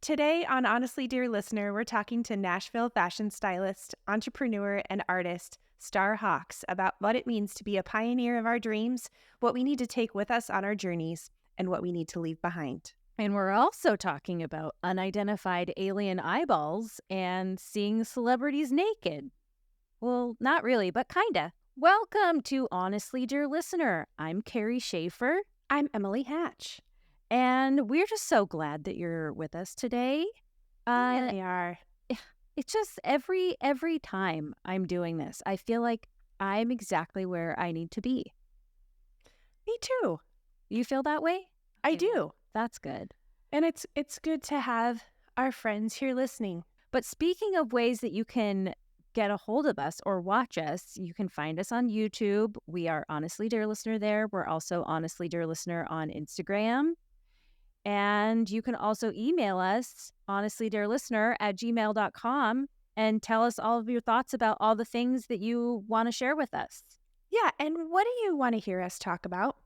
Today on Honestly Dear Listener, we're talking to Nashville fashion stylist, entrepreneur, and artist Star Hawks about what it means to be a pioneer of our dreams, what we need to take with us on our journeys, and what we need to leave behind. And we're also talking about unidentified alien eyeballs and seeing celebrities naked. Well, not really, but kinda. Welcome to Honestly Dear Listener. I'm Carrie Schaefer, I'm Emily Hatch. and we're just so glad that you're with us today. Uh, They are. it's just every time I'm doing this, I feel like I'm exactly where I need to be. Me too. You feel that way? I Okay, well, do. that's good. And it's good to have our friends here listening. But speaking of ways that you can get a hold of us or watch us, you can find us on YouTube. We are Honestly Dear Listener there. We're also Honestly Dear Listener on Instagram. And you can also email us, honestlydearlistener@gmail.com, and tell us all of your thoughts about all the things that you want to share with us. Yeah, and what do you want to hear us talk about?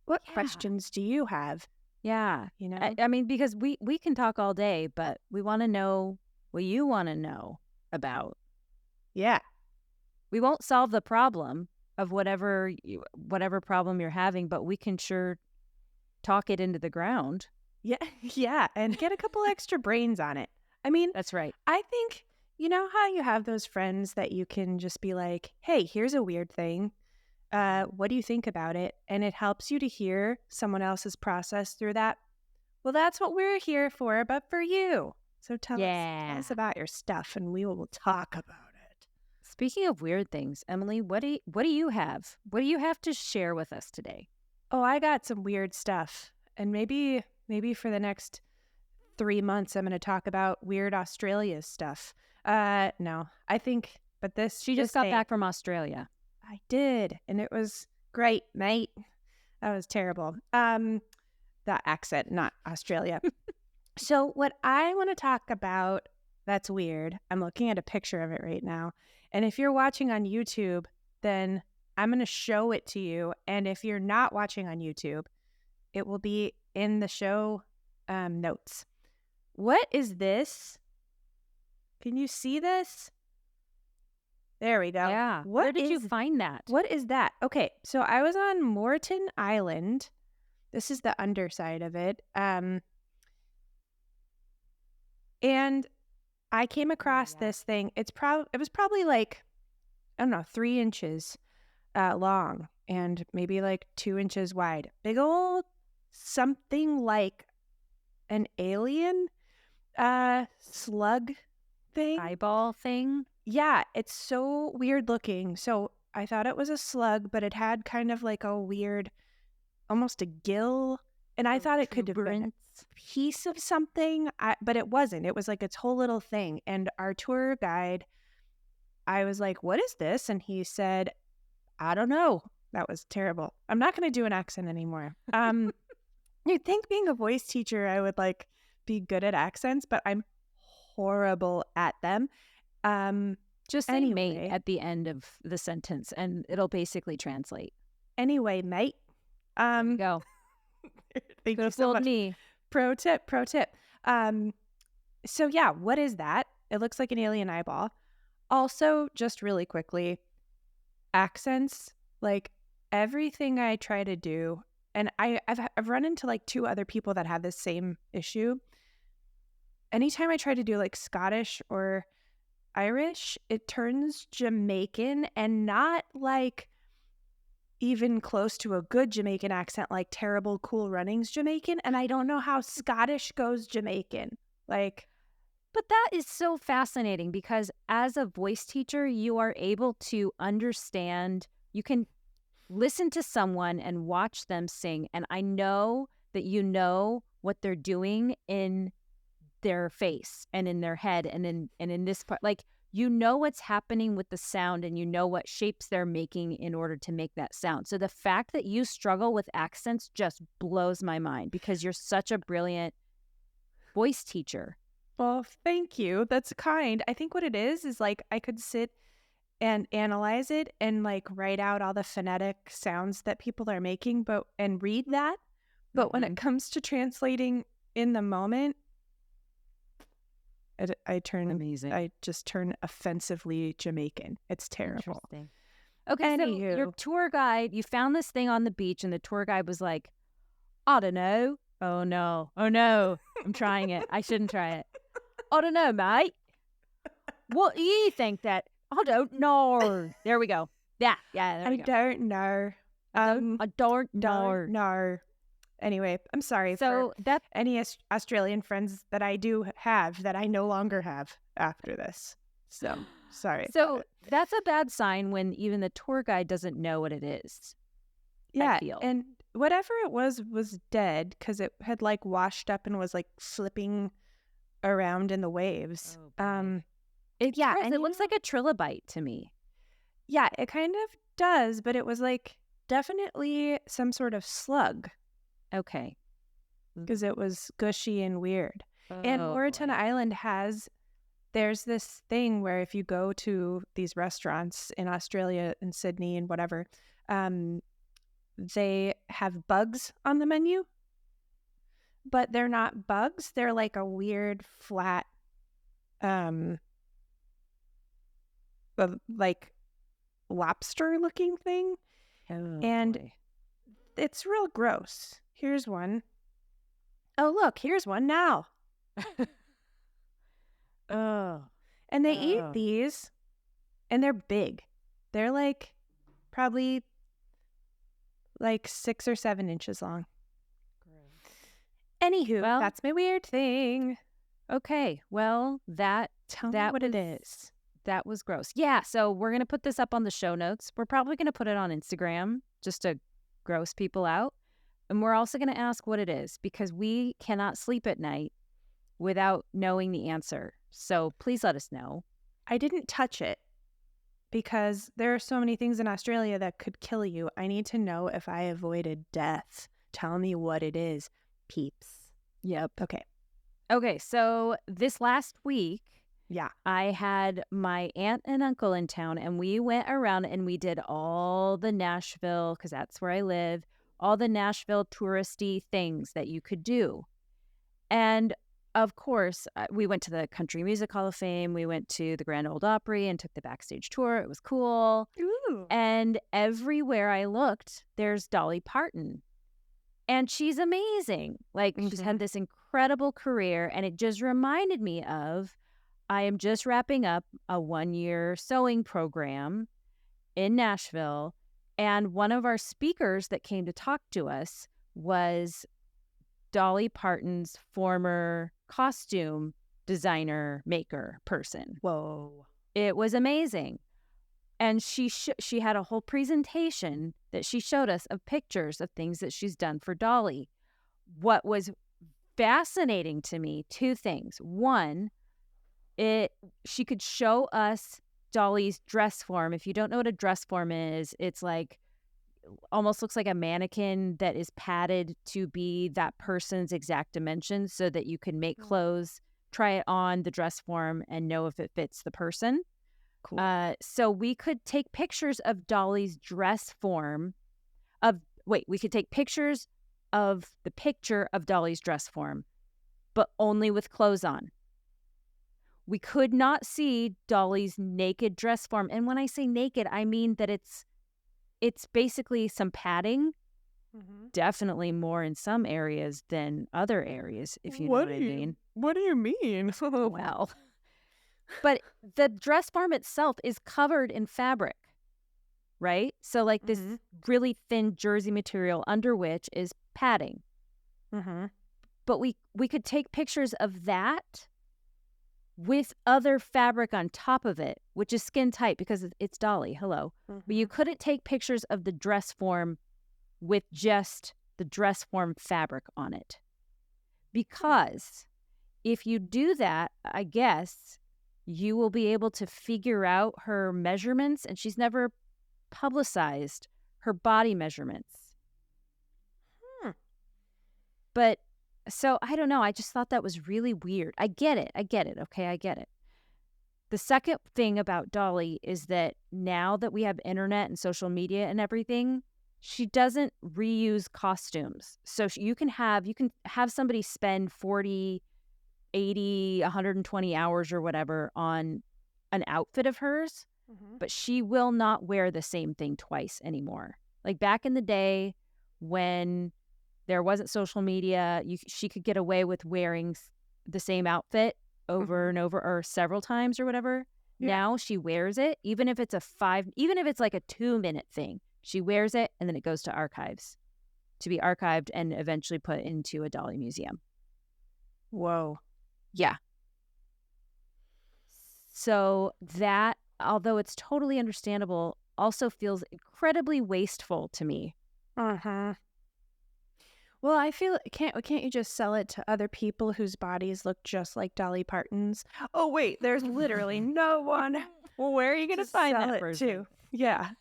What Yeah. questions do you have? Yeah. You know? I mean, because we can talk all day, but we want to know what you want to know about. Yeah. We won't solve the problem of whatever problem you're having, but we can sure talk it into the ground. Yeah, yeah, and get a couple extra brains on it. I mean, That's right. I think, you know how you have those friends that you can just be like, hey, here's a weird thing. What do you think about it? And it helps you to hear someone else's process through that. Well, that's what we're here for, but for you. So tell us about your stuff and we will talk about it. Speaking of weird things, Emily, what do you have? What do you have to share with us today? Oh, I got some weird stuff. And maybe for the next 3 months, I'm going to talk about weird Australia stuff. No, I think, but She just got back from Australia. I did, and it was great, mate. That was terrible. That accent, not Australia. So what I want to talk about that's weird, I'm looking at a picture of it right now. And if you're watching on YouTube, then I'm going to show it to you. And if you're not watching on YouTube, it will be in the show notes. What is this? Can you see this? There we go. Yeah. Where did you find that? What is that? Okay, so I was on Moreton Island. This is the underside of it. And I came across this thing. It was probably like, I don't know, 3 inches long and maybe like 2 inches wide. Big old something like an alien slug thing. Eyeball thing? Yeah, it's so weird looking. So I thought it was a slug, but it had kind of like a weird, almost a gill. And I thought it could have been a piece of something, but it wasn't. It was like its whole little thing. And our tour guide, I was like, what is this? And he said, I don't know. That was terrible. I'm not going to do an accent anymore. You'd think being a voice teacher, I would like be good at accents, but I'm horrible at them. Just say mate at the end of the sentence and it'll basically translate. Anyway, mate. There you go. Thank you so much. Me. Pro tip. So yeah, what is that? It looks like an alien eyeball. Also, just really quickly, accents, like everything I try to do, and I've run into like 2 other people that have this same issue. Anytime I try to do like Scottish or Irish, it turns Jamaican, and not like even close to a good Jamaican accent, like terrible Cool Runnings Jamaican. And I don't know how Scottish goes Jamaican. Like, But that is so fascinating because as a voice teacher, you are able to understand, you can listen to someone and watch them sing. And I know that you know what they're doing in their face and in their head and in this part. Like, you know what's happening with the sound and you know what shapes they're making in order to make that sound. So the fact that you struggle with accents just blows my mind because you're such a brilliant voice teacher. well, thank you. That's kind. I think what it is like I could sit and analyze it and like write out all the phonetic sounds that people are making, and read that. But when it comes to translating in the moment, Amazing. I just turn offensively Jamaican. It's terrible. Interesting. Okay, so your Anywho, tour guide, you found this thing on the beach, and the tour guide was like, I don't know. Oh no. Oh no. I'm trying it. I shouldn't try it. I don't know, mate. What do you think that? I don't know. There we go. Yeah, there I we go. don't know. I don't Don't know. know. Anyway, I'm sorry for So that any Australian friends that I do have that I no longer have after this. So sorry. about so it. that's a bad sign when even the tour guide doesn't know what it is. I Yeah, feel. and whatever it was dead because it had like washed up and was like flipping around in the waves. Oh, boy. Yeah, Gross. and It looks like a trilobite to me. yeah, it kind of does, but it was like definitely some sort of slug Okay. because it was gushy and weird. And Oh Moreton boy. Island there's this thing where if you go to these restaurants in Australia and Sydney and whatever, they have bugs on the menu, but they're not bugs. They're like a weird flat, um, like lobster looking thing. Oh And boy. it's real gross. Here's one. Oh, look, here's one now. Oh. And they eat Oh. these, and they're big. They're like probably like 6 or 7 inches long. Anywho, Well, that's my weird thing. okay. Well, Tell me that what was it is. that was gross. Yeah, so we're going to put this up on the show notes. We're probably going to put it on Instagram just to gross people out. And we're also going to ask what it is because we cannot sleep at night without knowing the answer. So please let us know. I didn't touch it because there are so many things in Australia that could kill you. I need to know if I avoided death. Tell me what it is, peeps. Yep. Okay. Okay, so this last week, Yeah. I had my aunt and uncle in town, and we went around and we did all the Nashville, because that's where I live, all the Nashville touristy things that you could do. And of course, we went to the Country Music Hall of Fame. We went to the Grand Ole Opry and took the backstage tour. It was cool. Ooh. And everywhere I looked, there's Dolly Parton. And she's amazing. Like, she's had this incredible career. And it just reminded me of, I am just wrapping up a 1-year sewing program in Nashville. And one of our speakers that came to talk to us was Dolly Parton's former costume designer maker person. Whoa. It was amazing. And she had a whole presentation that she showed us of pictures of things that she's done for Dolly. What was fascinating to me, 2 things. One, she could show us Dolly's dress form. If you don't know what a dress form is, it's like almost looks like a mannequin that is padded to be that person's exact dimensions so that you can make clothes, try it on the dress form, and know if it fits the person. Cool. So we could take pictures of Dolly's dress form we could take pictures of the picture of Dolly's dress form, but only with clothes on. We could not see Dolly's naked dress form. And when I say naked, I mean that it's basically some padding, definitely more in some areas than other areas, if you know what I mean. What do you mean? Well, but the dress form itself is covered in fabric, right? So like this really thin jersey material under which is padding. But we could take pictures of that with other fabric on top of it, which is skin tight because it's Dolly. Hello. But you couldn't take pictures of the dress form with just the dress form fabric on it. Because if you do that, I guess you will be able to figure out her measurements, and she's never publicized her body measurements. But so I don't know. I just thought that was really weird. I get it. Okay, I get it. The second thing about Dolly is that now that we have internet and social media and everything, she doesn't reuse costumes. So you can have somebody spend $40 80, 120 hours or whatever on an outfit of hers, but she will not wear the same thing twice anymore. Like back in the day when there wasn't social media, she could get away with wearing the same outfit over and over or several times or whatever. Yeah. Now she wears it, even if it's like a 2-minute thing. She wears it and then it goes to archives to be archived and eventually put into a Dolly museum. Whoa. Yeah. So that, although it's totally understandable, also feels incredibly wasteful to me. Uh-huh. Well, I feel can't you just sell it to other people whose bodies look just like Dolly Parton's? Oh wait, there's literally no one. Well, where are you going to find sell that it person? to? Yeah.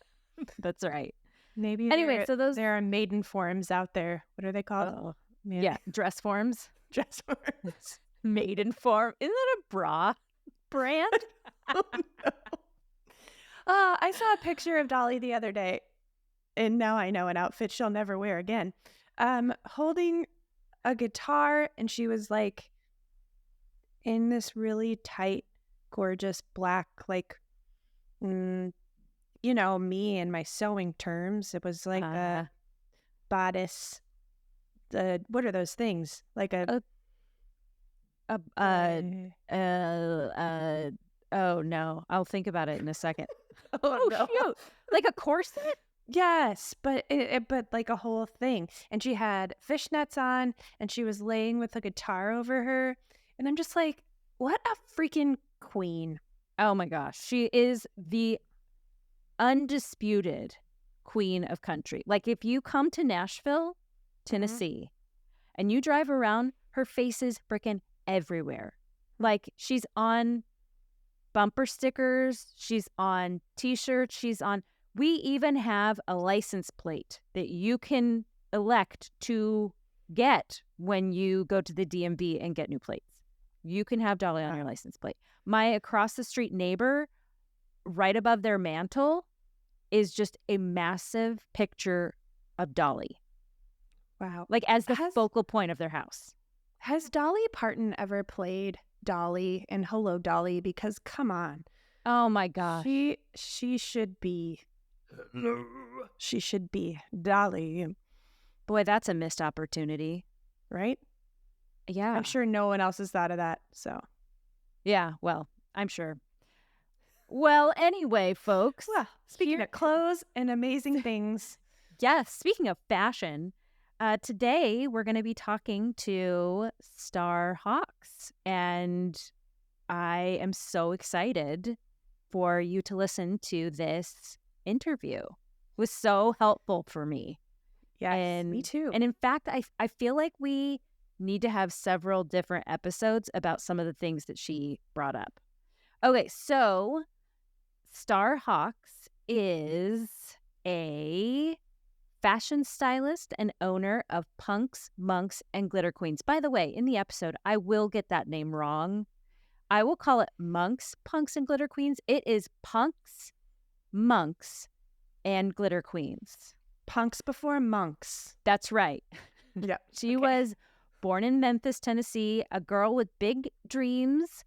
That's right. Maybe Anyway, so those there are maiden forms out there. What are they called? yeah, dress forms, Dress forms. maiden form. Isn't that a bra brand? Oh, no. I saw a picture of Dolly the other day, and now I know an outfit she'll never wear again. Holding a guitar, and she was like in this really tight, gorgeous black, like, you know, me and my sewing terms. It was like a bodice. What are those things? Like oh no, I'll think about it in a second. oh no. Shoot, like a corset? Yes, but but like a whole thing. And she had fishnets on, and she was laying with a guitar over her. And I'm just like, what a freaking queen. Oh my gosh, she is the undisputed queen of country. Like if you come to Nashville, Tennessee, and you drive around, her face is freaking everywhere. Like she's on bumper stickers, she's on t-shirts, we even have a license plate that you can elect to get when you go to the DMV and get new plates. You can have Dolly on your license plate. My across the street neighbor, right above their mantle, is just a massive picture of Dolly. Wow. Like as the focal point of their house. Has Dolly Parton ever played Dolly in Hello, Dolly? Because come on. Oh my gosh. She should be. She should be Dolly. Boy, that's a missed opportunity. Right? Yeah. I'm sure no one else has thought of that, so. Yeah, well, I'm sure. Well, anyway, folks. Well, speaking of clothes and amazing things. Yes, speaking of fashion, today we're going to be talking to Star Hawks, and I am so excited for you to listen to this interview. It was so helpful for me. Yes, me too. And in fact, I feel like we need to have several different episodes about some of the things that she brought up. Okay, so Star Hawks is a fashion stylist and owner of Punks, Monks, and Glitter Queens. By the way, in the episode, I will get that name wrong. I will call it Monks, Punks, and Glitter Queens. It is Punks, Monks, and Glitter Queens. Punks before monks. That's right. Yeah. She was born in Memphis, Tennessee, a girl with big dreams.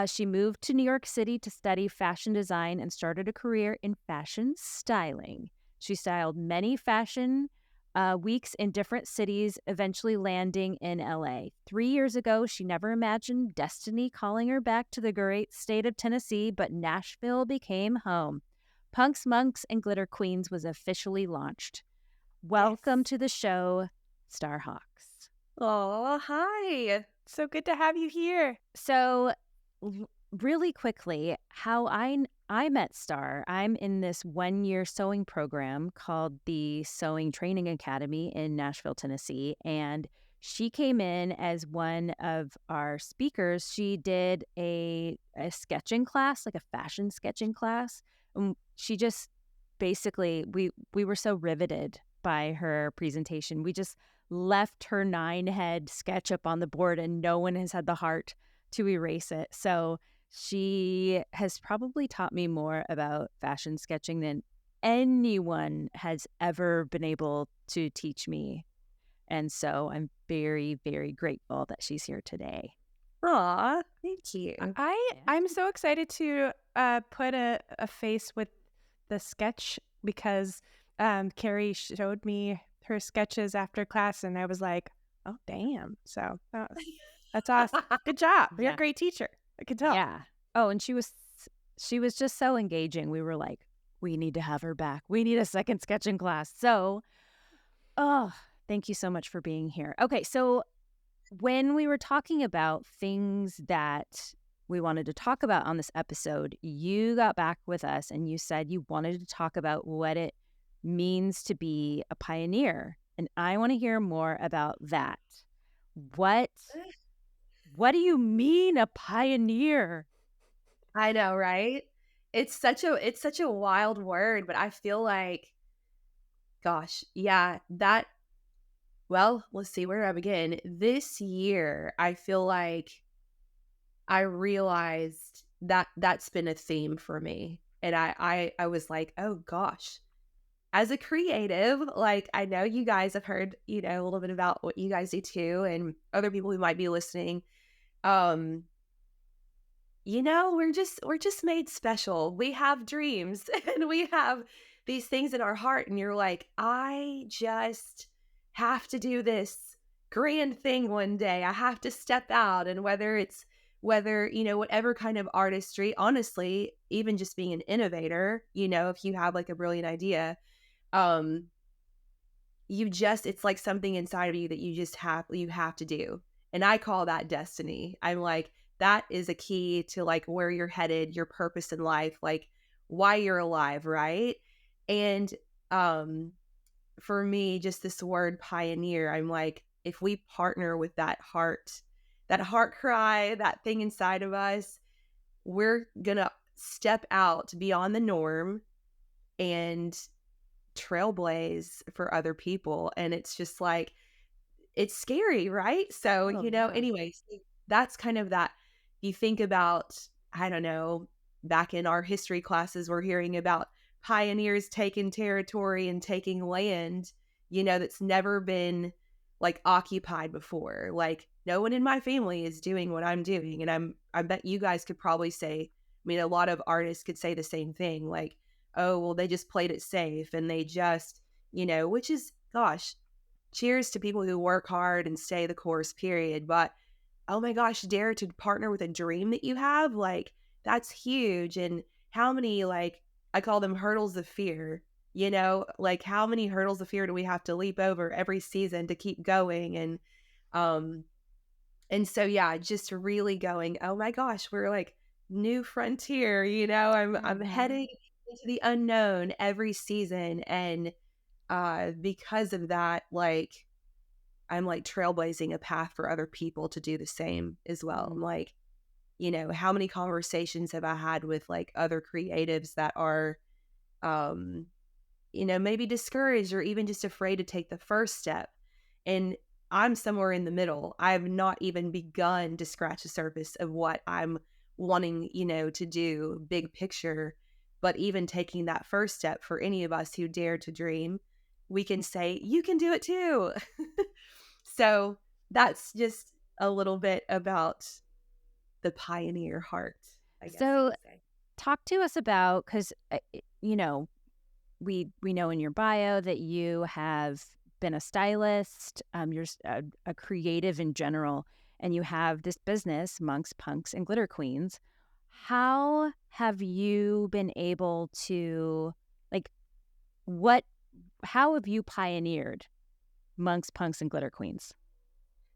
She moved to New York City to study fashion design and started a career in fashion styling. She styled many fashion weeks in different cities, eventually landing in LA. 3 years ago, she never imagined destiny calling her back to the great state of Tennessee, but Nashville became home. Punks, Monks, and Glitter Queens was officially launched. Welcome to the show, Star Hawks. Oh, hi. So good to have you here. So, really quickly, how I met Star. I'm in this 1-year sewing program called the Sewing Training Academy in Nashville, Tennessee. And she came in as one of our speakers. She did a sketching class, like a fashion sketching class. She just basically, we were so riveted by her presentation. We just left her 9-head sketch up on the board and no one has had the heart to erase it. So she has probably taught me more about fashion sketching than anyone has ever been able to teach me. And so I'm very, very grateful that she's here today. Aw, thank you. I'm so excited to put a face with the sketch because Carrie showed me her sketches after class, and I was like, oh damn! So that's awesome. Good job. You're a Yeah. great teacher. I can tell. Yeah. Oh, and she was just so engaging. We were like, we need to have her back. We need a second sketching class. So, oh, thank you so much for being here. Okay, so when we were talking about things that we wanted to talk about on this episode, you got back with us and you said you wanted to talk about what it means to be a pioneer. And I want to hear more about that. What what do you mean a pioneer? I know, right? It's such a wild word, but I feel like, gosh, yeah, that well, let's see where I begin. This year, I feel like I realized that that's been a theme for me. And I was like, "Oh gosh." As a creative, like I know you guys have heard, a little bit about what you guys do too and other people who might be listening. Um we're just made special. We have dreams and we have these things in our heart and you're like, I just have to do this grand thing one day. I have to step out and whatever kind of artistry, honestly, even just being an innovator, if you have like a brilliant idea, um it's like something inside of you that you have to do. And I call that destiny. I'm like, that is a key to like where you're headed, your purpose in life, like why you're alive, right? And um for me, just this word pioneer, I'm like, if we partner with that heart cry, that thing inside of us, we're gonna step out beyond the norm and trailblaze for other people. And it's just like, it's scary, right? So, Oh, yeah. anyways, that's kind of that. You think about, I don't know, back in our history classes, we're hearing about pioneers taking territory and taking land, that's never been like occupied before. Like, no one in my family is doing what I'm doing. And I bet you guys could probably say, I mean, a lot of artists could say the same thing. Like, oh, well, they just played it safe and they just, which is, gosh, cheers to people who work hard and stay the course, period. But oh my gosh, dare to partner with a dream that you have, like that's huge. And how many, like, I call them hurdles of fear, like how many hurdles of fear do we have to leap over every season to keep going? Um and so yeah, just really going, oh my gosh, we're like new frontier, I'm Mhm. heading into the unknown every season. And because of that, like I'm like trailblazing a path for other people to do the same as well. I'm Mhm. like, how many conversations have I had with like other creatives that are, um, maybe discouraged or even just afraid to take the first step. And I'm somewhere in the middle. I have not even begun to scratch the surface of what I'm wanting, to do big picture. But even taking that first step for any of us who dare to dream, we can say, you can do it too. So that's just a little bit about the pioneer heart, I guess you So could say. talk to us about because we know in your bio that you have been a stylist, a creative in general, and you have this business, Monks, Punks, and Glitter Queens. How have you been able to, like, what? How have you pioneered Monks, Punks, and Glitter Queens?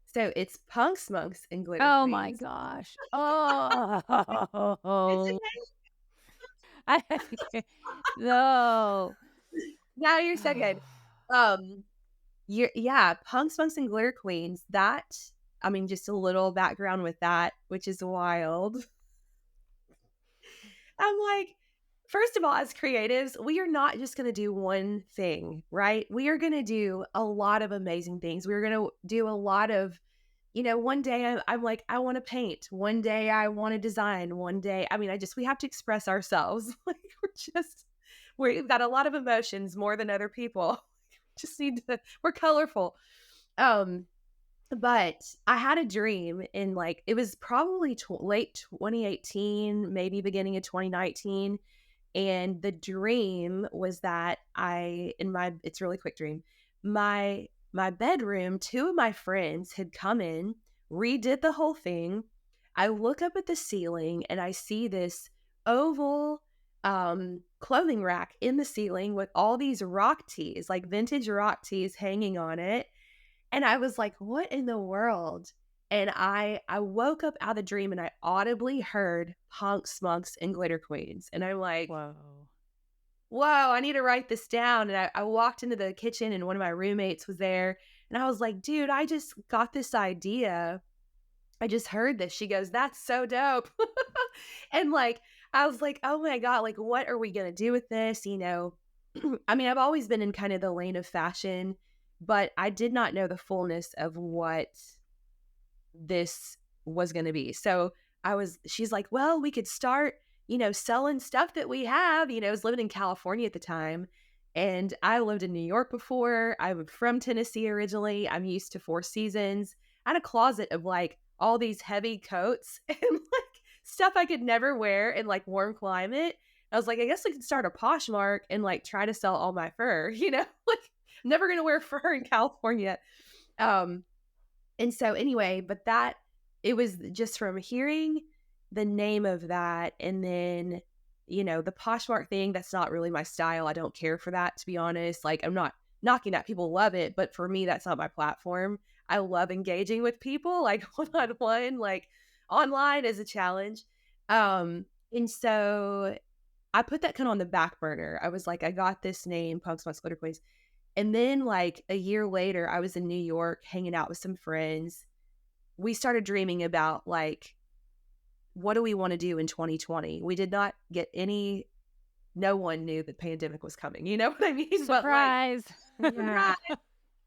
So it's punks, monks, and glitter Oh my queens. gosh! It's Oh, okay. I, no. Now you're so good. Um, yeah, punks, monks, and glitter queens. That, I mean, just a little background with that, which is wild. I'm like, first of all, as creatives, we are not just going to do one thing, right? We are going to do a lot of amazing things. We're going to do a lot of, one day I'm like, I want to paint. One day I want to design. One day, I mean, we have to express ourselves. Like, we've got a lot of emotions more than other people. Just need to, we're colorful. Um, But I had a dream in like it was probably late 2018, maybe beginning of 2019, and the dream was that I in my it's a really quick dream. My bedroom, two of my friends had come in, redid the whole thing. I look up at the ceiling and I see this oval clothing rack in the ceiling with all these rock tees, like vintage rock tees hanging on it, and I was like, "What in the world?" And I woke up out of the dream and I audibly heard Punks, Smunks, and Glitter Queens. And I'm like, Whoa. "Whoa, I need to write this down." And I walked into the kitchen and one of my roommates was there. And I was like, "Dude, I just got this idea. I just heard this." She goes, "That's so dope." And like, I was like, "Oh my God, like, what are we going to do with this?" I mean, I've always been in kind of the lane of fashion, but I did not know the fullness of what this was going to be. So she's like, "Well, we could start, selling stuff that we have." I was living in California at the time, and I lived in New York before. I'm from Tennessee originally. I'm used to four seasons. I had a closet of like all these heavy coats and like stuff I could never wear in like warm climate. I was like, I guess we could start a Poshmark and like try to sell all my fur, like I'm never gonna wear fur in California. Um, and so anyway, but that it was just from hearing the name of that and then, the Poshmark thing, that's not really my style. I don't care for that, to be honest. Like I'm not knocking that people love it, but for me, that's not my platform. I love engaging with people like one on one, like online is a challenge. And so I put that kind of on the back burner. I was like, I got this name, Punks, Smuts, Glitter Queens. And then like a year later, I was in New York hanging out with some friends. We started dreaming about like, what do we want to do in 2020? We did not get no one knew the pandemic was coming. You know what I mean? But like, Surprise. Yeah. surprise.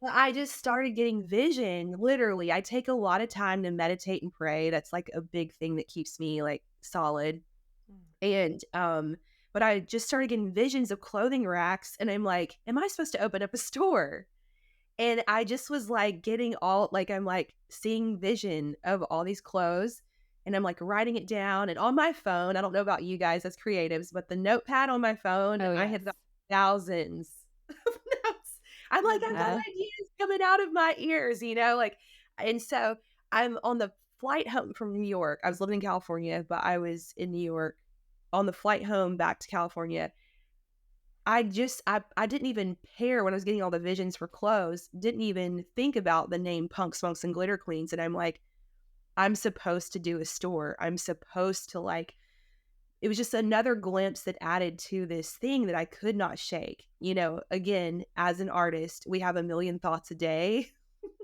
But I just started getting vision. Literally, I take a lot of time to meditate and pray. That's like a big thing that keeps me like solid. And but I just started getting visions of clothing racks and I'm like, am I supposed to open up a store? And I just was like getting all like I'm like seeing vision of all these clothes and I'm like writing it down and on my phone. I don't know about you guys as creatives, but the notepad on my phone, Oh, I yes. have got thousands of notes. I'm like, I've got Yeah. ideas coming out of my ears, like, and so I'm on the flight home from New York. I was living in California, but I was in New York on the flight home back to California. I didn't even pair when I was getting all the visions for clothes, didn't even think about the name Punk Smokes and Glitter Queens. And I'm like, I'm supposed to do a store. I'm supposed to like, it was just another glimpse that added to this thing that I could not shake. Again, as an artist, we have a million thoughts a day,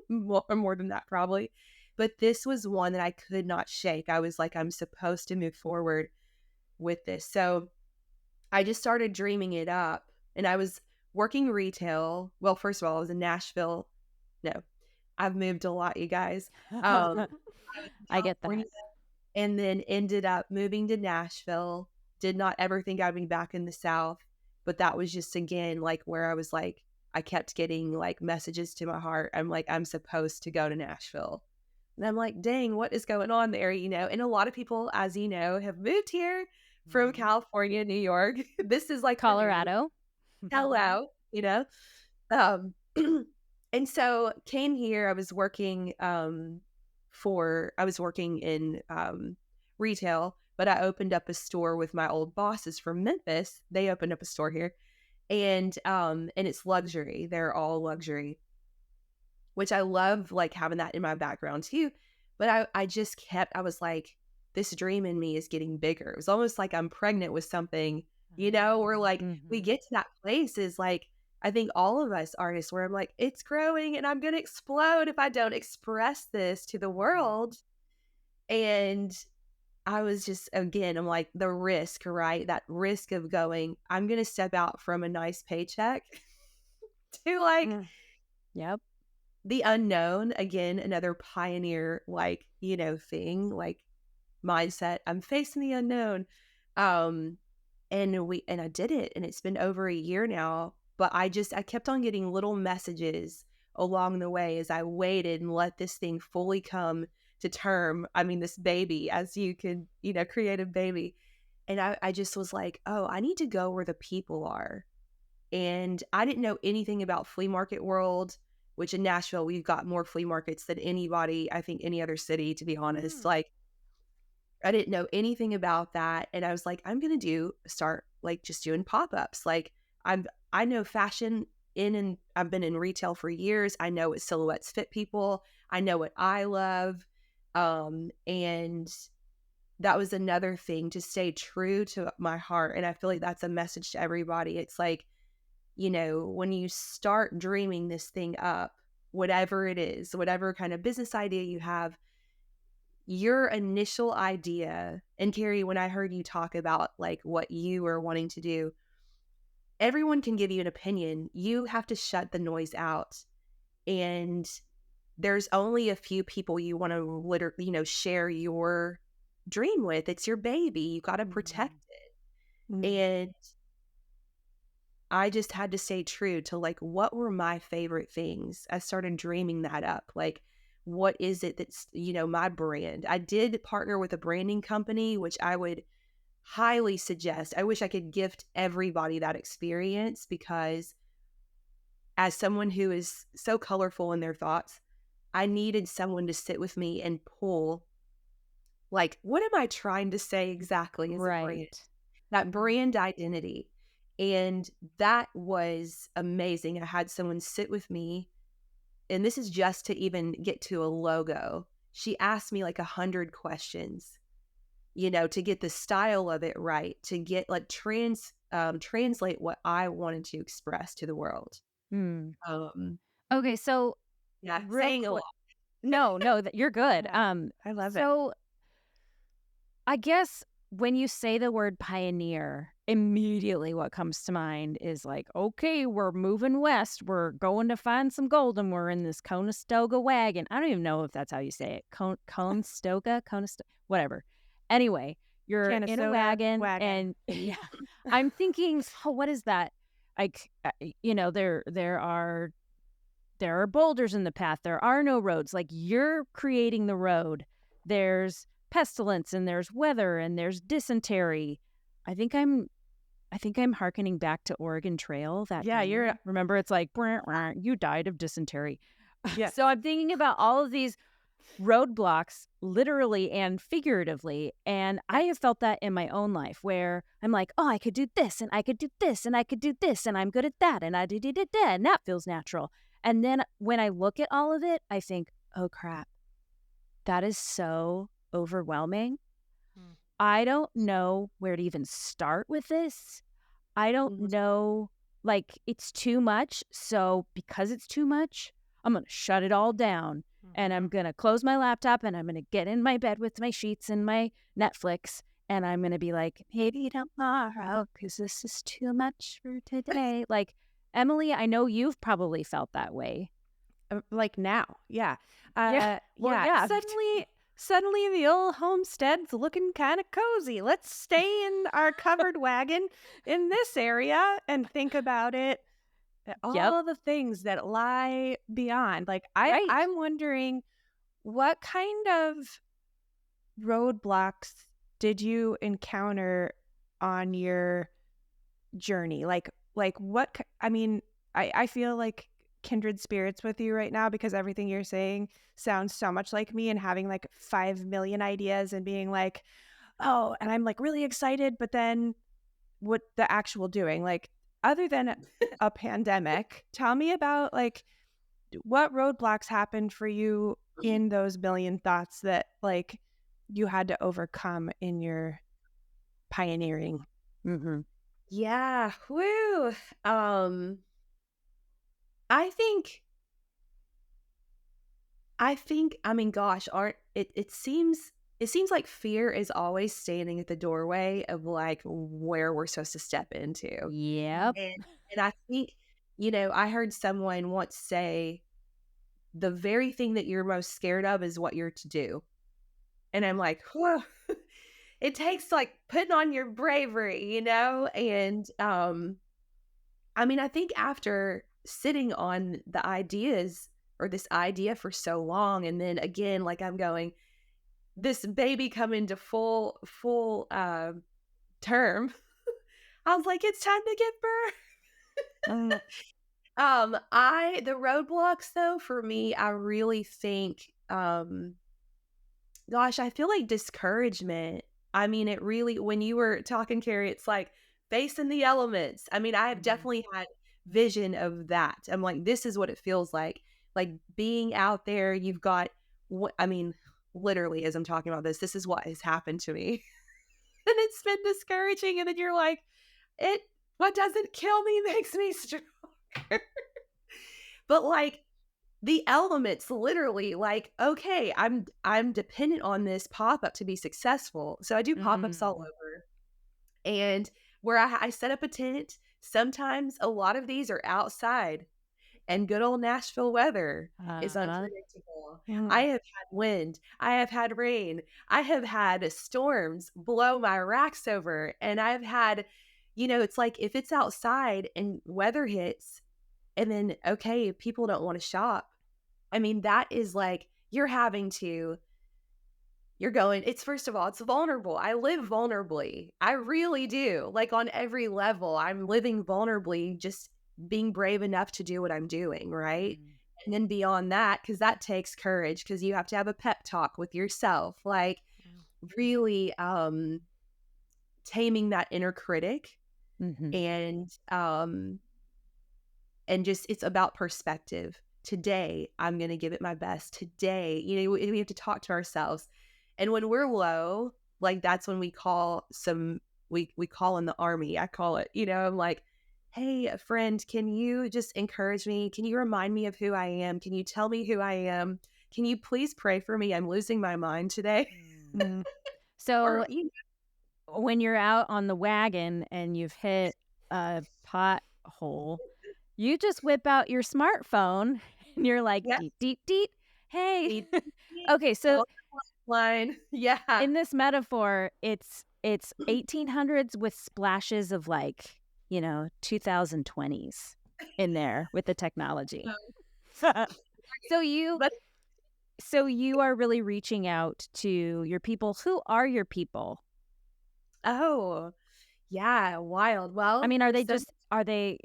more than that probably. But this was one that I could not shake. I was like, I'm supposed to move forward with this. So I just started dreaming it up and I was working retail. Well, first of all, I was in Nashville. No, I've moved a lot, you guys. I was in I get California that. and then ended up moving to Nashville. Did not ever think I'd be back in the South, but that was just again like where I was like, I kept getting like messages to my heart. I'm like, I'm supposed to go to Nashville. And I'm like, dang, what is going on there? And a lot of people, as you know, have moved here from Mhm. California, New York. This is like the new Colorado. hello, Um, and so came here. I was working in retail, but I opened up a store with my old bosses from Memphis. They opened up a store here, and it's luxury. They're all luxury, which I love like having that in my background too. But I was like, this dream in me is getting bigger. It was almost like I'm pregnant with something, or like we Mhm. get to that place is like, I think all of us artists where I'm like, it's growing and I'm going to explode if I don't express this to the Mhm. world. And I was just, again, I'm like, the risk, right? That risk of going, I'm going to step out from a nice paycheck to like Mm. Yep. the unknown, again, another pioneer, like, thing, like mindset. I'm facing the unknown. Um, and I did it, and it's been over a year now. But I kept on getting little messages along the way as I waited and let this thing fully come to term. I mean, this baby, as you could, create a baby. And I just was like, oh, I need to go where the people are. And I didn't know anything about flea market world, which in Nashville, we've got more flea markets than anybody, I think, any other city, to be honest. Mm. Like, I didn't know anything about that. And I was like, I'm going to start like just doing pop-ups. Like I know fashion and I've been in retail for years. I know what silhouettes fit people. I know what I love. And that was another thing, to stay true to my heart. And I feel like that's a message to everybody. It's like, when you start dreaming this thing up, whatever it is, whatever kind of business idea you have, your initial idea, and Carrie, when I heard you talk about like what you were wanting to do, everyone can give you an opinion. You have to shut the noise out. And there's only a few people you want to share your dream with. It's your baby. You got to protect it. Mm. And I just had to stay true to like, what were my favorite things? I started dreaming that up. Like, what is it that's, my brand? I did partner with a branding company, which I would highly suggest. I wish I could gift everybody that experience, because as someone who is so colorful in their thoughts, I needed someone to sit with me and pull, like, what am I trying to say exactly as a brand? Right. That brand identity. And that was amazing. I had someone sit with me, and this is just to even get to a logo. She asked me like 100 questions, to get the style of it right, to get like translate what I wanted to express to the world. Hmm. Um, Okay, so yeah, real saying a quick. lot. No, that you're good. Yeah, I love it. So I guess when you say the word pioneer, immediately what comes to mind is like, okay, we're moving west. We're going to find some gold, and we're in this Conestoga wagon. I don't even know if that's how you say it. Conestoga, whatever. Anyway, you're Can of in a soda, wagon, wagon. and yeah, I'm thinking, oh, what is that? Like, there are boulders in the path. There are no roads. Like, you're creating the road. There's pestilence, and there's weather, and there's dysentery. I think I'm hearkening back to Oregon Trail. That Yeah, you're remember, it's like "Brr, brr, you died of dysentery." yeah. So I'm thinking about all of these roadblocks, literally and figuratively, and I have felt that in my own life, where I'm like, oh, I could do this, and I could do this, and I could do this, and I'm good at that, and I did that, and that feels natural. And then when I look at all of it, I think, oh crap, that is so overwhelming. Mm. I don't know where to even start with this. I don't Mhm. know, like, it's too much. So because it's too much, I'm going to shut it all down, and I'm going to close my laptop, and I'm going to get in my bed with my sheets and my Netflix, and I'm going to be like, maybe tomorrow, because this is too much for today. Like, Emily, I know you've probably felt that way. Like now, yeah. Yeah. Well, Yeah. yeah. Suddenly the old homestead's looking kind of cozy. Let's stay in our covered wagon in this area and think about it. Yep. All the things that lie beyond. Like Right. I'm wondering, what kind of roadblocks did you encounter on your journey? Like I mean, I feel like kindred spirits with you right now, because everything you're saying sounds so much like me, and having like 5 million ideas and being like, oh, and I'm like really excited, but then what the actual doing, like, other than a pandemic, tell me about like what roadblocks happened for you in those million thoughts that like you had to overcome in your pioneering. Mm-hmm. Yeah. Woo. I think I mean, gosh, aren't it seems like fear is always standing at the doorway of like where we're supposed to step into. Yep. And I think, I heard someone once say, the very thing that you're most scared of is what you're to do. And I'm like, whoa. It takes like putting on your bravery, and I mean, I think after sitting on the ideas or this idea for so long. And then again, like I'm going, this baby coming to full term. I was like, it's time to give birth. Mm, I the roadblocks though for me, I really think gosh, I feel like discouragement. I mean, it really when you were talking, Carrie, it's like facing the elements. I mean, I have mhm, definitely had vision of that. I'm like, this is what it feels like being out there. You've got what I mean, literally, as I'm talking about this is what has happened to me, and it's been discouraging. And then you're like, it what doesn't kill me makes me stronger. But like the elements literally like okay I'm dependent on this pop-up to be successful, so I do pop-ups all mm, over, and where I set up a tent, sometimes a lot of these are outside, and good old Nashville weather is uh-huh, unpredictable. I mm, have had wind, I have had rain, I have had storms blow my racks over, and I've had, it's like if it's outside and weather hits, and then okay people don't want to shop. I mean, that is like you're going, it's first of all, it's vulnerable. I live vulnerably. I really do. Like on every level, I'm living vulnerably, just being brave enough to do what I'm doing, right? mm, And then beyond that, because that takes courage, because you have to have a pep talk with yourself, like mm, really taming that inner critic, mhm, and just it's about perspective. Today I'm going to give it my best. Today, we have to talk to ourselves, and when we're low, like that's when we call we call in the army. I call it, I'm like, hey, a friend, can you just encourage me? Can you remind me of who I am? Can you tell me who I am? Can you please pray for me? I'm losing my mind today. mm. Or So when you're out on the wagon and you've hit a pothole, you just whip out your smartphone and you're like, yes, "Deet, deet, deet. Hey." need Okay, so call the line. Yeah. in this metaphor, it's 1800s with splashes of, like, 2020s in there with the technology. So you But so you are really reaching out to your people. Who are your people? oh, yeah, wild. I Well, mean, some are they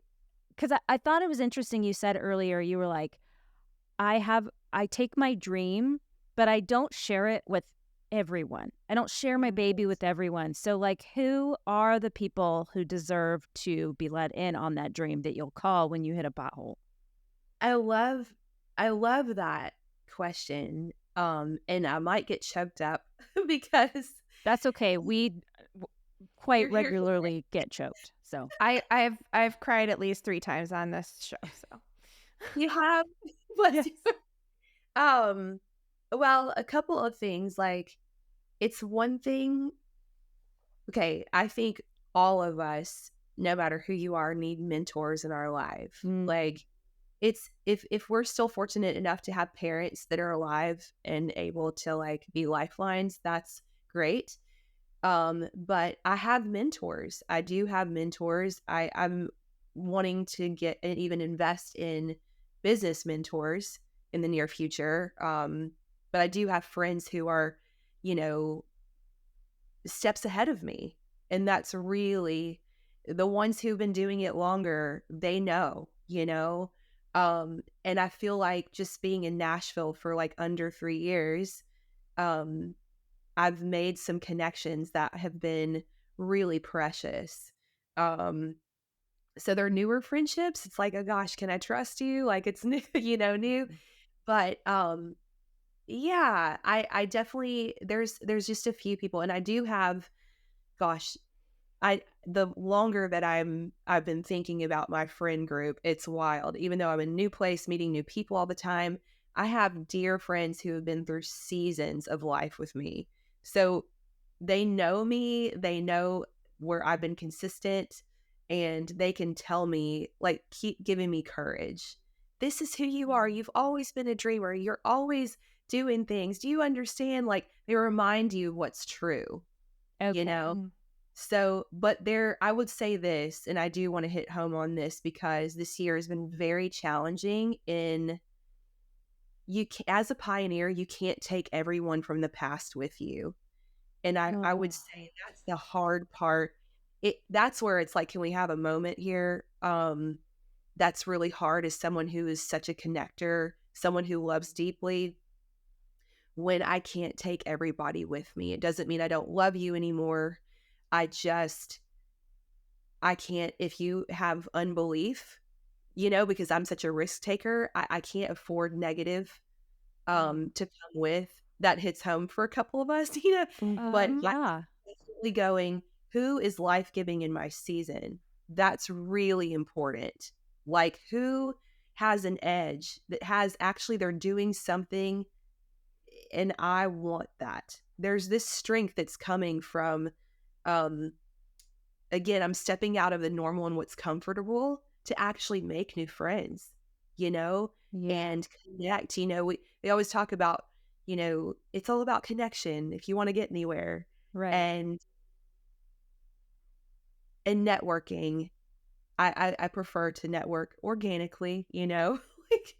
'cause I thought it was interesting you said earlier, you were like, I take my dream, but I don't share it with everyone. I don't share my baby with everyone. So, like, who are the people who deserve to be let in on that dream that you'll call when you hit a pothole? I love I love that question. And I might get choked up because That's okay. We w quite you're here for it. regularly get choked, so I've cried at least 3 times on this show, so You have bless yes. you. Um, well, a couple of things, like, it's one thing okay, I think all of us, no matter who you are, need mentors in our life. Mm, Like, it's if we're still fortunate enough to have parents that are alive and able to, like, be lifelines, that's great. But I have mentors. I do have mentors. I'm wanting to get and even invest in business mentors in the near future. But I do have friends who are, you know, steps ahead of me. And that's really the ones who've been doing it longer, they know. And I feel like just being in Nashville for like under 3 years, um, I've made some connections that have been really precious. Um, so they're newer friendships. It's like, oh gosh, can I trust you? Like it's new, new. mhm, But yeah, I definitely there's just a few people, and I do have, gosh, I the longer that I've been thinking about my friend group, it's wild. Even though I'm in a new place, meeting new people all the time, I have dear friends who have been through seasons of life with me. So they know me, they know where I've been consistent, and they can tell me, like, keep giving me courage. This is who you are. mm. You've always been a dreamer. You're always doing things. Do you understand? Like, they remind you what's true, you Okay. know? So, but there, I would say this, and I do want to hit home on this because this year has been very challenging in as a pioneer, you can't take everyone from the past with you. And I would Oh, say that's the hard part. That's where it's like, can we have a moment here? That's really hard as someone who is such a connector, someone who loves deeply. When I can't take everybody with me, it doesn't mean I don't love you anymore. I just I can't, if you have unbelief, because I'm such a risk taker, I can't afford negative mm. to come with. That hits home for a couple of us, but like Yeah. constantly going, who is life giving in my season? That's really important. Like, who has an edge that has actually, they're doing something, and I want that. There's this strength that's coming from, um, again, I'm stepping out of the normal and what's comfortable to actually make new friends, you know, Yeah. and connect. We always talk about, it's all about connection if you want to get anywhere, Right. and networking. I prefer to network organically, like,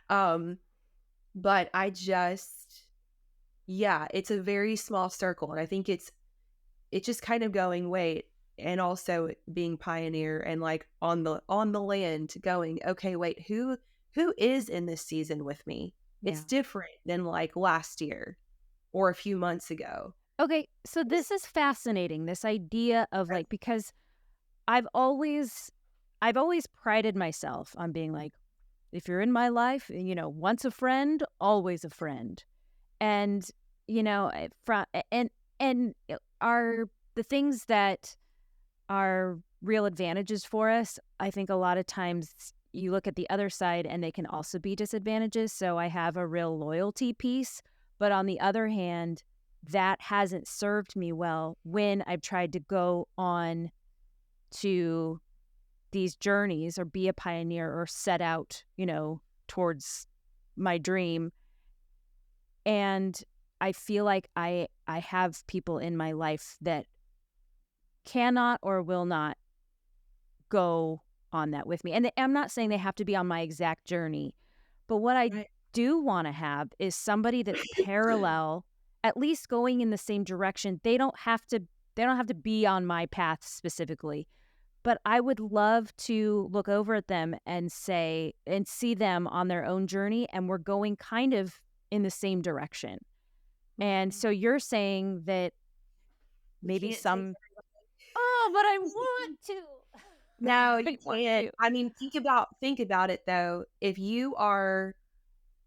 um, but yeah, it's a very small circle, and I think it's just kind of going, wait, and also being pioneer and like on the land going, okay, wait, who is in this season with me? It's Yeah. different than like last year or a few months ago. Okay, so this is fascinating, this idea of like because I've always I've always prided myself on being like, if you're in my life, once a friend, always a friend. And from and are the things that are real advantages for us. I think a lot of times you look at the other side and they can also be disadvantages. So I have a real loyalty piece. But on the other hand, that hasn't served me well when I've tried to go on to these journeys or be a pioneer or set out, towards my dream. And I feel like I have people in my life that cannot or will not go on that with me. And I'm not saying they have to be on my exact journey, but what I Right. do want to have is somebody that's parallel, at least going in the same direction. They don't have to be on my path specifically, but I would love to look over at them and see them on their own journey and we're going kind of in the same direction. And so you're saying that You maybe can't take some, oh, but I want to. No, you I want can't. to. I mean, think about it though. If you are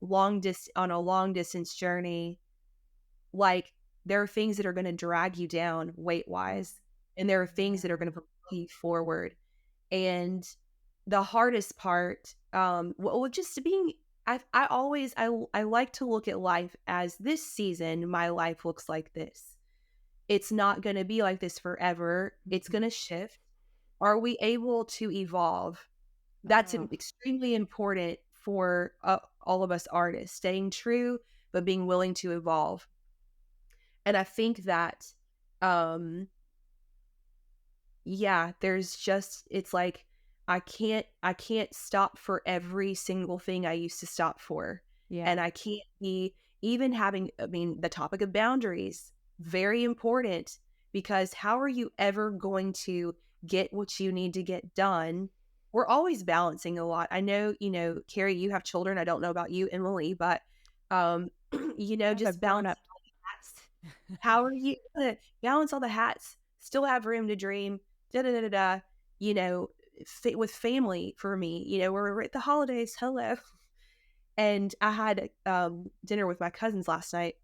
on a long distance journey, like, there are things that are going to drag you down weight wise, and there are things that are Yeah. going to propel you forward. And the hardest part, well, just being, I like to look at life as this season, my life looks like this. It's not going to be like this forever. It's Mhm. going to shift. Are we able to evolve? That's Oh, extremely important for all of us artists, staying true, but being willing to evolve. And I think that, um, yeah, it's like, I can't stop for every single thing I used to stop for. yeah. And I can't be even having, I mean, the topic of boundaries, very important, because how are you ever going to get what you need to get done? We're always balancing a lot. I know, Carrie, you have children. I don't know about you, Emily, but um, I have a just grown up. balancing all the hats. How are you gonna balance all the hats, still have room to dream, da da da da da, you know, with family for me, we're at the holidays, hello. And I had dinner with my cousins last night,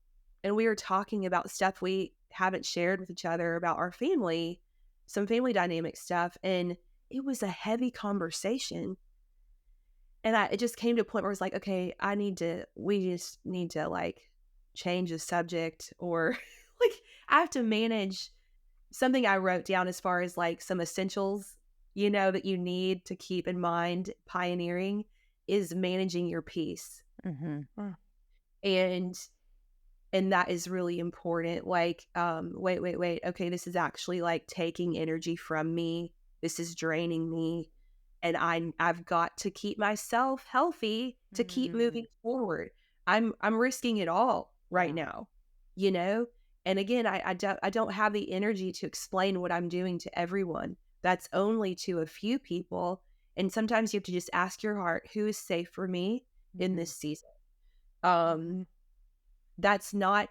and we were talking about stuff we haven't shared with each other about our family, some family dynamic stuff, and it was a heavy conversation. And it just came to a point where it's like, okay, we just need to like change the subject, or like, I have to manage something I wrote down as far as like some essentials, that you need to keep in mind pioneering is managing your peace. Mhm. And And that is really important. Like, wait. Okay, this is actually like taking energy from me. This is draining me. And I've got to keep myself healthy to keep Mm, moving forward. I'm risking it all right yeah. now, you know? And again, I don't have the energy to explain what I'm doing to everyone. That's only to a few people. And sometimes you have to just ask your heart, who is safe for me in Mhm. this season? Um, Mhm. that's not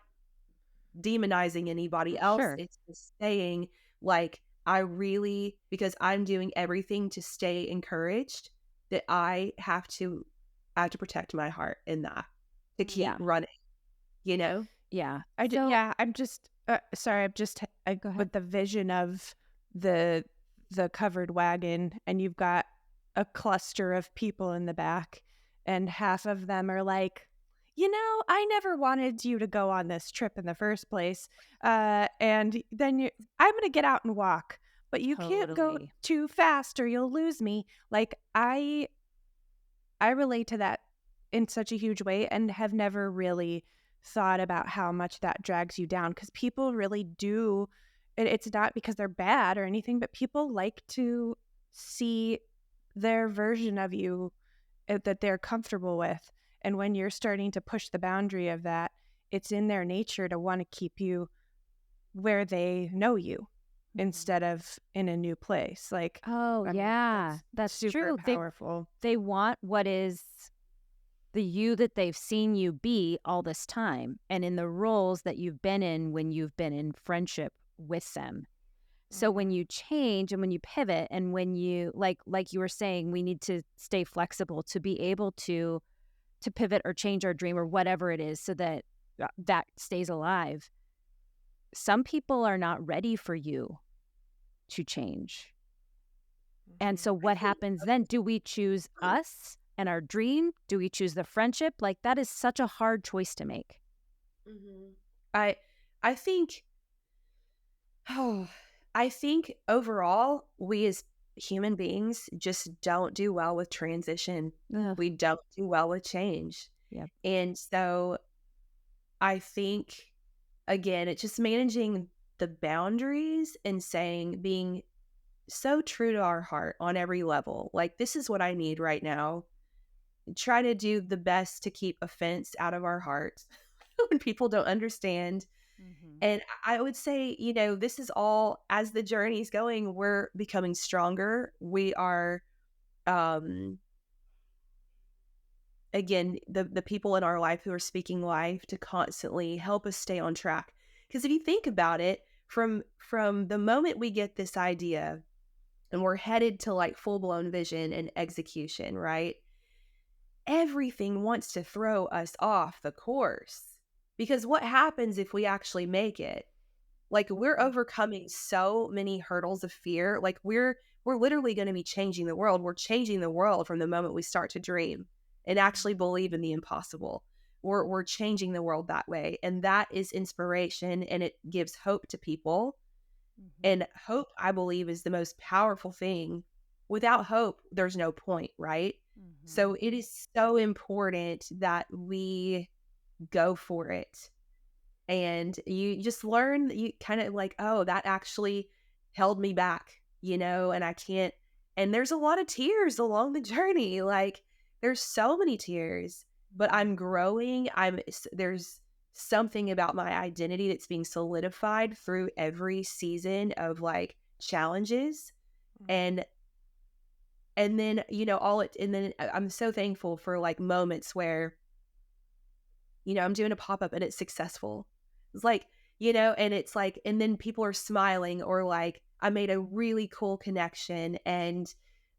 demonizing anybody else. Sure. It's just saying, like, I really, because I'm doing everything to stay encouraged, that I have to protect my heart in that, to keep Yeah. running, you know? Yeah. Yeah, I'm just sorry, I'm just Go ahead. with the vision of the the covered wagon, and you've got a cluster of people in the back, and half of them are like, I never wanted you to go on this trip in the first place. And then I'm going to get out and walk, but you can't go Totally. too fast or you'll lose me. Like I relate to that in such a huge way and have never really thought about how much that drags you down because people really do. It's not because they're bad or anything, but people like to see their version of you that they're comfortable with. And when you're starting to push the boundary of that, it's in their nature to want to keep you where they know you Mhm. instead of in a new place. Like, Oh, I mean, yeah. that's That's super true. powerful. They want what is the you that they've seen you be all this time and in the roles that you've been in when you've been in friendship with them. So when Mhm. you change and when you pivot and when you like you were saying, we need to stay flexible to be able to pivot or change our dream or whatever it is so that that stays alive. Some people are not ready for you to change. And so I what think happens then? Do we choose us and our dream? Do we choose the friendship? Like that is such a hard choice to make. Mhm. I I think I think overall we as human beings just don't do well with transition. Ugh, We don't do well with change. yep. And so I think again, it's just managing the boundaries and saying being so true to our heart on every level. Like this is what I need right now. Try to do the best to keep offense out of our hearts when people don't understand. Hmm. And I would say, this is all as the journey's going, we're becoming stronger. We are, um, again, the people in our life who are speaking life to constantly help us stay on track. Because if you think about it, from the moment we get this idea and we're headed to like full blown vision and execution, right? Everything wants to throw us off the course. Because what happens if we actually make it? Like we're overcoming so many hurdles of fear. Like we're literally going to be changing the world. We're changing the world from the moment we start to dream and actually believe in the impossible. We're changing the world that way. And that is inspiration and it gives hope to people. Hmm. And hope, I believe, is the most powerful thing. Without hope, there's no point, right? Hmm. So it is so important that we go for it. And you just learn, you kind of like, oh, that actually held me back, and I can't. And there's a lot of tears along the journey. Like, there's so many tears, but I'm growing. There's something about my identity that's being solidified through every season of like challenges. Mhm. And then, all it, and then I'm so thankful for like moments where I'm doing a pop up and it's successful. It's like, and it's like, and then people are smiling or like, I made a really cool connection and,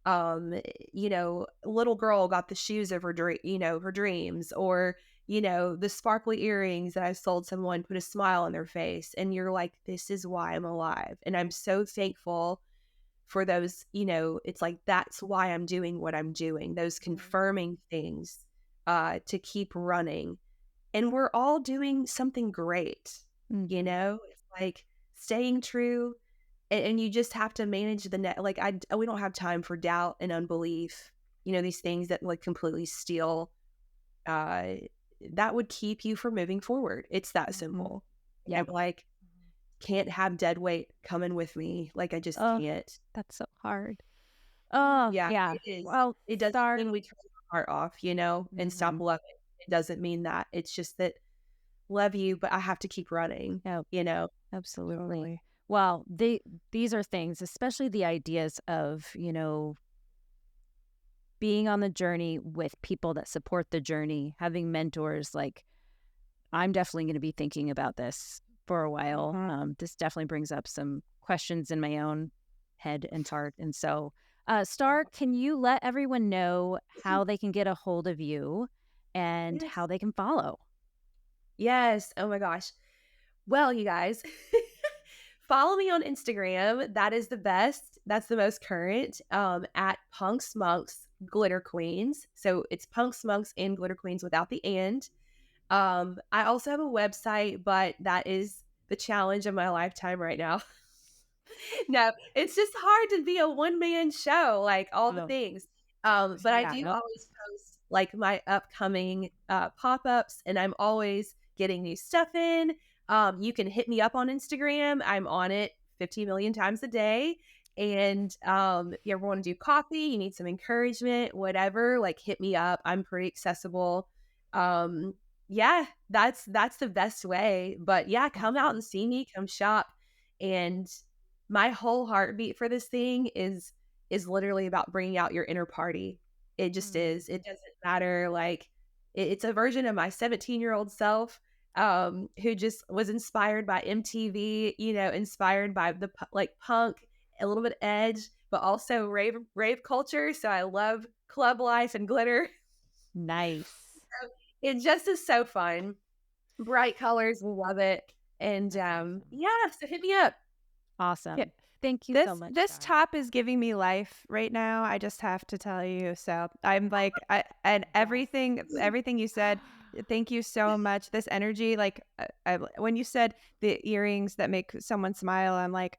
little girl got the shoes of her dreams or, the sparkly earrings that I sold someone put a smile on their face. And you're like, this is why I'm alive. And I'm so thankful for those, it's like, that's why I'm doing what I'm doing, those confirming things, to keep running and we're all doing something great, Hmm. It's like staying true and you just have to manage the net. Like we don't have time for doubt and unbelief, these things that like completely steal, uh, that would keep you from moving forward. It's that Mhm. simple. I'm Yep. like, can't have dead weight coming with me. Like, I just Oh, can't. that's so hard. Oh, Yeah, yeah. it is. Well, It doesn't Star. mean we turn our heart off, and stop Mhm. loving. It doesn't mean that. It's just that love you, but I have to keep running, Yep. you know? Absolutely. Totally. Well, these are things, especially the ideas of, being on the journey with people that support the journey, having mentors. Like, I'm definitely going to be thinking about this for a while. Mhm. This definitely brings up some questions in my own head and heart. And so, Star, can you let everyone know how they can get a hold of you and Yes. how they can follow? Yes. Oh my gosh. Well, you guys, follow me on Instagram. That is the best. That's the most current. At Punks Monks Glitter Queens. So it's Punks Monks and Glitter Queens without the and. I also have a website, but that is the challenge of my lifetime right now. No, it's just hard to be a one-man show, like all the Oh, things. But I yeah. do Yep. always post like my upcoming pop-ups, and I'm always getting new stuff in. You can hit me up on Instagram. I'm on it 50 million times a day. And if you ever want to do coffee, you need some encouragement, whatever, like hit me up. I'm pretty accessible. Um, yeah, that's the best way. But yeah, come out Awesome. and see me, come shop. And my whole heartbeat for this thing is literally about bringing out your inner party. It just Mm. is. It doesn't matter. Like it's a version of my 17-year-old self, who just was inspired by MTV, inspired by the like punk, a little bit edge, but also rave culture. So I love club life and glitter. Nice. It just is so fun. Bright colors, we love it. And That's awesome. yeah, so hit me up. Yeah. Awesome. Thank you so This much, this Star. top is giving me life right now. I just have to tell you. So I'm like, and Yes. everything you said. Thank you so much. This energy, like, when you said the earrings that make someone smile, I'm like,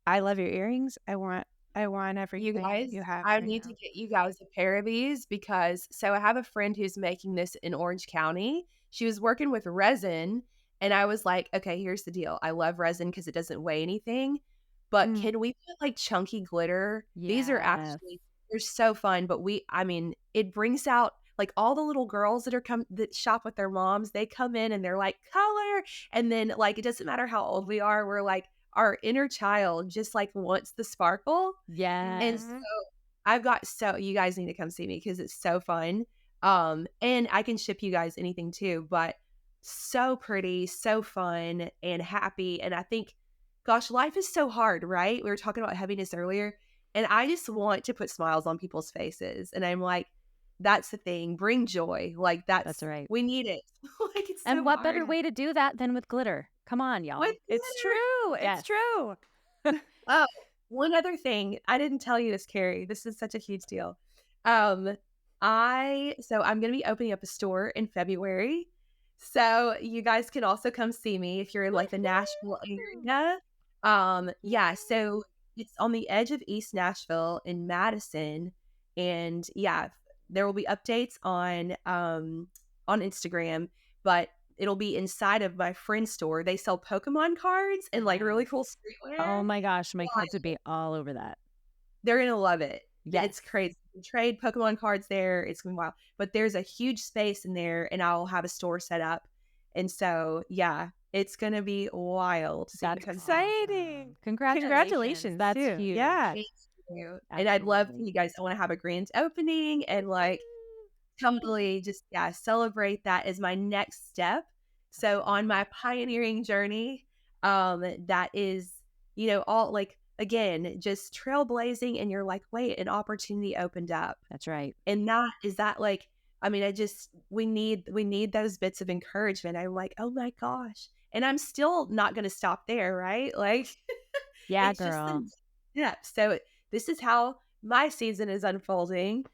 I love your earrings. I want You everything guys, you have I right need to now. get you guys a pair of these because I have a friend who's making this in Orange County. She was working with resin, and I was like, okay, here's the deal. I love resin because it doesn't weigh anything, but Mm. can we put like chunky glitter? These are Yes. actually they're so fun, but I mean, it brings out like all the little girls that shop with their moms. They come in and they're like color, and then like it doesn't matter how old we are. We're like our inner child just like wants the sparkle. And so Yes. Mhm. you guys need to come see me because it's so fun. And I can ship you guys anything too, but so pretty, so fun and happy. And I think, gosh, life is so hard, right? We were talking about heaviness earlier, and I just want to put smiles on people's faces. And I'm like, that's the thing. Bring joy. Like That's right. we need it. Like it's And so what hard better way to do that than with glitter? Come on, with y'all. It's glitter. true. It's Yes. true. Oh, one other thing. I didn't tell you this, Carrie. This is such a huge deal. Um, I'm gonna be opening up a store in February. So you guys can also come see me if you're in like the Nashville Woohoo! area. Yeah, Yay! so it's on the edge of East Nashville in Madison. And yeah, there will be updates on Instagram, but it'll be inside of my friend's store. They sell Pokemon cards and like really cool Nice. streetwear. Oh my gosh, my Why? kids would be all over that. They're gonna love it. Yes. It's crazy. You can trade Pokemon cards there. It's gonna be wild. But there's a huge space in there, and I'll have a store set up. And so, yeah, it's gonna be wild. So you can That's come see. Exciting. awesome. Congratulations. Congratulations That's too. huge. Yeah. Thank you. And I'd love for Absolutely. you guys. I want to have a grand opening and like totally just celebrate that as my next step. So on Absolutely. my pioneering journey, that is, all like again, just trailblazing, and you're like, wait, an opportunity opened up. That's right. And that like, I mean, we need those bits of encouragement. I'm like, oh my gosh. And I'm still not gonna stop there, right? Like Yeah, it's just girl. the yeah. So this is how my season is unfolding,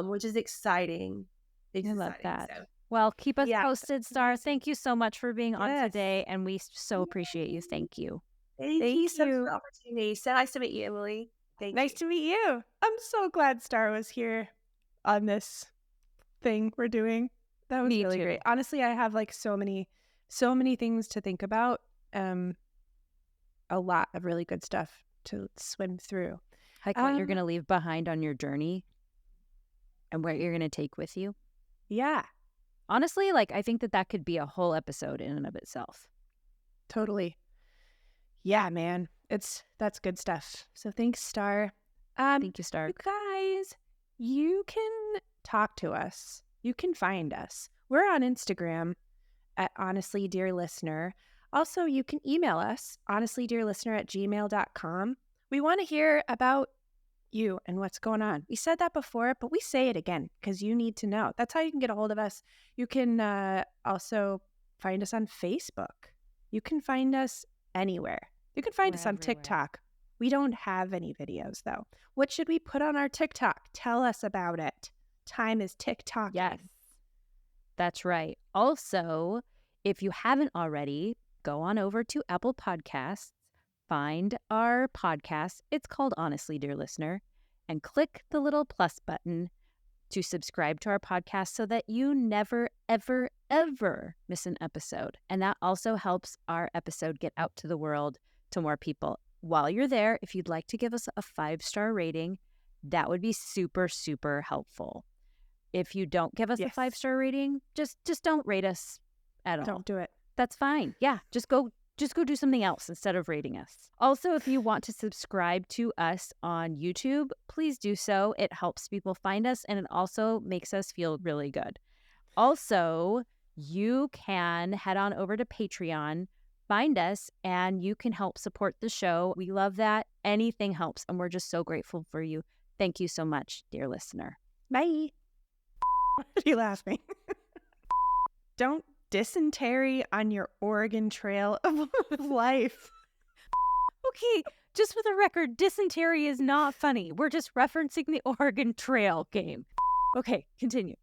which is exciting. It's I love exciting. that. So Well, keep us yeah, posted, Star. Amazing. Thank you so much for being on Yes. today, and we so appreciate you. Yay. Thank you. Thank you Thank so much for you. the opportunity. So nice to meet you, Emily. Thank Nice you. to meet you. I'm so glad Star was here on this thing we're doing. That was Me really too. great. Honestly, I have like so many things to think about. A lot of really good stuff to swim through. Like what you're going to leave behind on your journey and what you're going to take with you. Yeah, Honestly, like I think that could be a whole episode in and of itself. totally. Yeah, man. That's good stuff. So thanks, Star. Thank you, You Stark. guys, you can talk to us. You can find us. We're on Instagram at honestly dear listener. Also, you can email us, honestlydearlistener@gmail.com. We want to hear about you and what's going on. We said that before, but we say it again because you need to know. That's how you can get a hold of us. You can also find us on Facebook. You can find us anywhere. You can find We're us on everywhere. TikTok. We don't have any videos though. What should we put on our TikTok? Tell us about it. Time is TikTok. Yes, that's right. Also, if you haven't already, go on over to Apple Podcasts, find our podcast. It's called Honestly, Dear Listener, and click the little plus button to subscribe to our podcast so that you never, ever, ever miss an episode. And that also helps our episode get out to the world to more people. While you're there, if you'd like to give us a 5-star rating, that would be super, super helpful. If you don't give us a Yes. 5-star rating, just don't rate us at all. Don't do it. That's fine. Yeah, just go do something else instead of rating us. Also, if you want to subscribe to us on YouTube, please do so. It helps people find us and it also makes us feel really good. Also, you can head on over to Patreon, find us, and you can help support the show. We love that. Anything helps, and we're just so grateful for you. Thank you so much, dear listener. Bye. Why are you laughing? Don't dysentery on your Oregon Trail of life. Okay, just for the record, dysentery is not funny. We're just referencing the Oregon Trail game. Okay, continue.